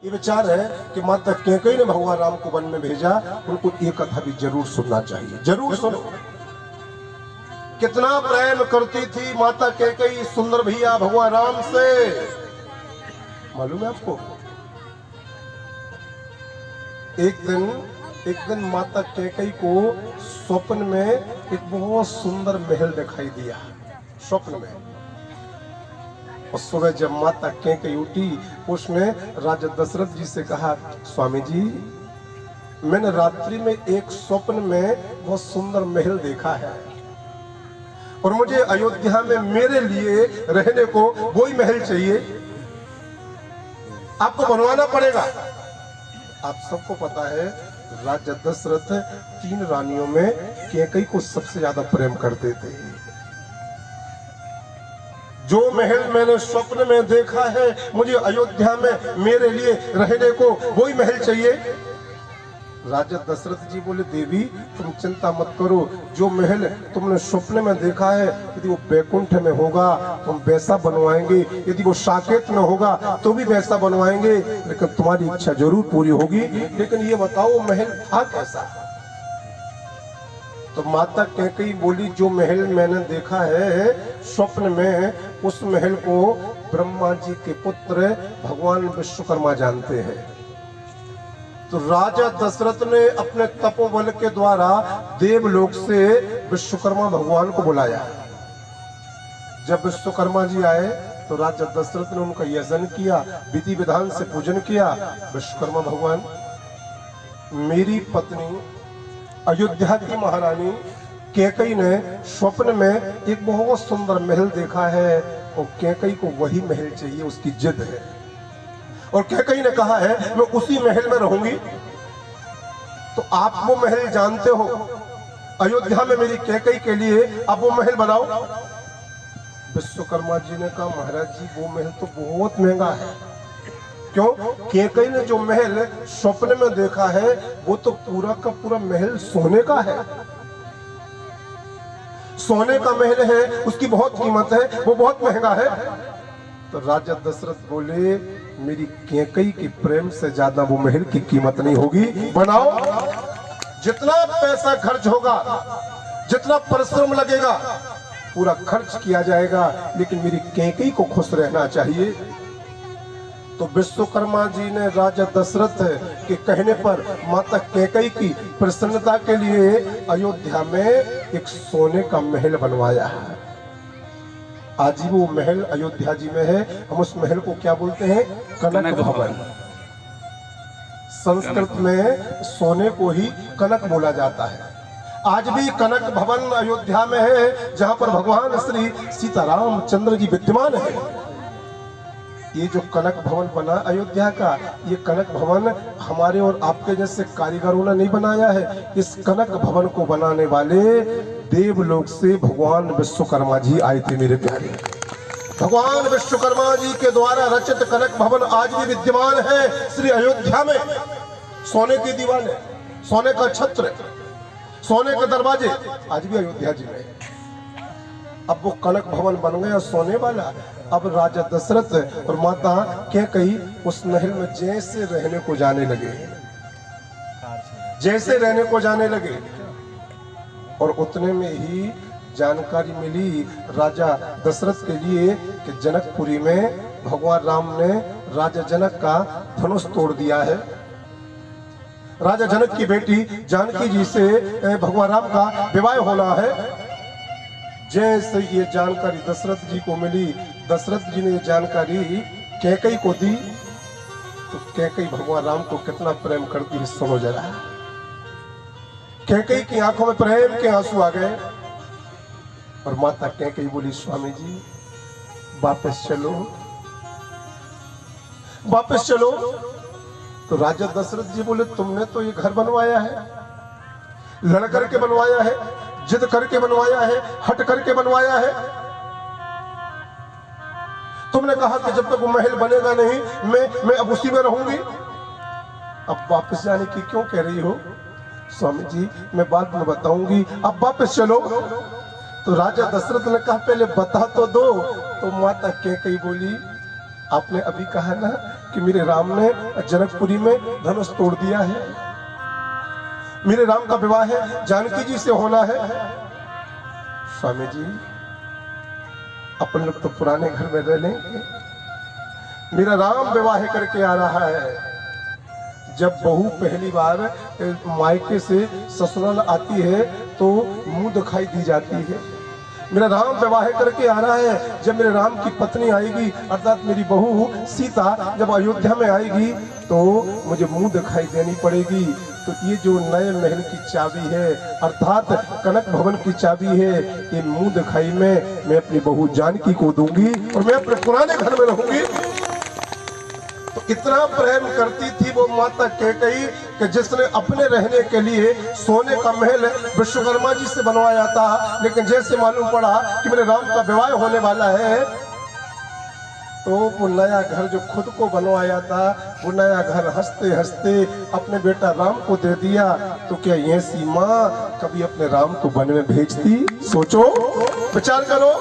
ये विचार है कि माता कैकेयी ने भगवान राम को वन में भेजा, उनको ये कथा भी जरूर सुनना चाहिए। जरूर सुनो। कितना प्रेम करती थी माता कैकेयी सुंदर भैया भगवान राम से, मालूम है आपको? एक दिन माता कैकेयी को स्वप्न में एक बहुत सुंदर महल दिखाई दिया, स्वप्न में। और सुबह जब माता कैकेयी उठी, उसने राजा दशरथ जी से कहा, स्वामी जी, मैंने रात्रि में एक स्वप्न में बहुत सुंदर महल देखा है और मुझे अयोध्या में मेरे लिए रहने को वही महल चाहिए, आपको बनवाना पड़ेगा। आप सबको पता है राजा दशरथ 3 रानियों में कैकेयी को सबसे ज्यादा प्रेम करते थे। जो महल मैंने स्वप्न में देखा है, मुझे अयोध्या में मेरे लिए रहने को वही महल चाहिए। राजा दशरथ जी बोले, देवी तुम चिंता मत करो, जो महल तुमने स्वप्न में देखा है यदि वो बैकुंठ में होगा तो हम वैसा बनवाएंगे, यदि वो साकेत में होगा तो भी वैसा बनवाएंगे, लेकिन तुम्हारी इच्छा जरूर पूरी होगी। लेकिन ये बताओ महल था कैसा? तो माता कैकेयी बोली, जो महल मैंने देखा है स्वप्न में, उस महल को ब्रह्मा जी के पुत्र भगवान विश्वकर्मा जानते हैं। तो राजा दशरथ ने अपने तपोबल के द्वारा देवलोक से विश्वकर्मा भगवान को बुलाया। जब विश्वकर्मा जी आए तो राजा दशरथ ने उनका यजन किया, विधि विधान से पूजन किया। विश्वकर्मा भगवान, मेरी पत्नी अयोध्या की महारानी कैकेयी ने स्वप्न में एक बहुत सुंदर महल देखा है और कैकेयी को वही महल चाहिए, उसकी जिद है। और कैकेयी ने कहा है मैं उसी महल में रहूंगी। तो आप वो महल जानते हो, अयोध्या में मेरी कैकेयी के लिए आप वो महल बनाओ। विश्वकर्मा जी ने कहा, महाराज जी वो महल तो बहुत महंगा है। क्यों? कैकेयी ने जो महल स्वप्न में देखा है वो तो पूरा का पूरा महल सोने का है, सोने का महल है, उसकी बहुत कीमत है, वो बहुत महंगा है। तो राजा दशरथ बोले, मेरी कैकेयी के प्रेम से ज्यादा वो महल की कीमत नहीं होगी, बनाओ। जितना पैसा खर्च होगा, जितना परिश्रम लगेगा, पूरा खर्च किया जाएगा, लेकिन मेरी कैकेयी को खुश रहना चाहिए। तो विश्वकर्मा जी ने राजा दशरथ के कहने पर माता कैकेयी की प्रसन्नता के लिए अयोध्या में एक सोने का महल बनवाया है। आज भी वो महल अयोध्या जी में है। हम उस महल को क्या बोलते हैं? कनक भवन। संस्कृत में सोने को ही कनक बोला जाता है। आज भी कनक भवन अयोध्या में है, जहां पर भगवान श्री सीताराम चंद्र जी विद्यमान है। ये जो कनक भवन बना अयोध्या का, ये कनक भवन हमारे और आपके जैसे कारीगरों ने नहीं बनाया है। इस कनक भवन को बनाने वाले देवलोक से भगवान विश्वकर्मा जी आए थे। मेरे प्यारे, भगवान विश्वकर्मा जी के द्वारा रचित कनक भवन आज भी विद्यमान है श्री अयोध्या में। सोने की दीवारें, सोने का छत्र, सोने के दरवाजे आज भी अयोध्या जी में। अब वो कनक भवन बन गया सोने वाला। अब राजा दशरथ और माता कैकेयी उस महल में जैसे रहने को जाने लगे, जैसे रहने को जाने लगे। और उतने में ही जानकारी मिली राजा दशरथ के लिए कि जनकपुरी में भगवान राम ने राजा जनक का धनुष तोड़ दिया है। राजा जनक की बेटी जानकी जी से भगवान राम का विवाह होना है। जैसे ये जानकारी दशरथ जी को मिली, दशरथ जी ने ये जानकारी कैकेयी को दी। तो कैकेयी भगवान राम को कितना प्रेम करती है, सुनो जरा। कैकेयी की आंखों में प्रेम के आंसू आ गए और माता कैकेयी बोली, स्वामी जी वापस चलो, वापस चलो। तो राजा दशरथ जी बोले, तुमने तो ये घर बनवाया है, लड़ करके बनवाया है, जिद करके बनवाया है, हट करके बनवाया है। तुमने कहा कि जब तक वो महल बनेगा नहीं मैं अब उसी में रहूंगी। अब वापस जाने की क्यों कह रही हो? स्वामी जी मैं बाद में बताऊंगी, अब वापस चलो। तो राजा दशरथ ने कहा, पहले बता तो दो। तो माता कैकेयी बोली, आपने अभी कहा ना कि मेरे राम ने जनकपुरी में धनुष तोड़ दिया है, मेरे राम का विवाह है जानकी जी से होना है। स्वामी जी अपन लोग तो पुराने घर में रह लेंगे, मेरा राम विवाह करके आ रहा है। जब बहू पहली बार मायके से ससुराल आती है तो मुंह दिखाई दी जाती है। मेरा राम विवाह करके आ रहा है, जब मेरे राम की पत्नी आएगी अर्थात मेरी बहू सीता जब अयोध्या में आएगी तो मुझे मुंह दिखाई देनी पड़ेगी। तो ये जो नए महल की चाबी है अर्थात कनक भवन की चाबी है, ये मुंह दिखाई में मैं अपनी बहू जानकी को दूंगी और मैं अपने पुराने घर में रहूंगी। तो इतना प्रेम करती थी वो माता कैकेयी कि जिसने अपने रहने के लिए सोने का महल विश्वकर्मा जी से बनवाया था, लेकिन जैसे मालूम पड़ा कि मेरे राम का विवाह होने वाला है तो वो नया घर जो खुद को बनवाया था वो नया घर हंसते हंसते अपने बेटा राम को दे दिया। तो क्या ये सीमा कभी अपने राम को वन में भेजती? सोचो, विचार करो।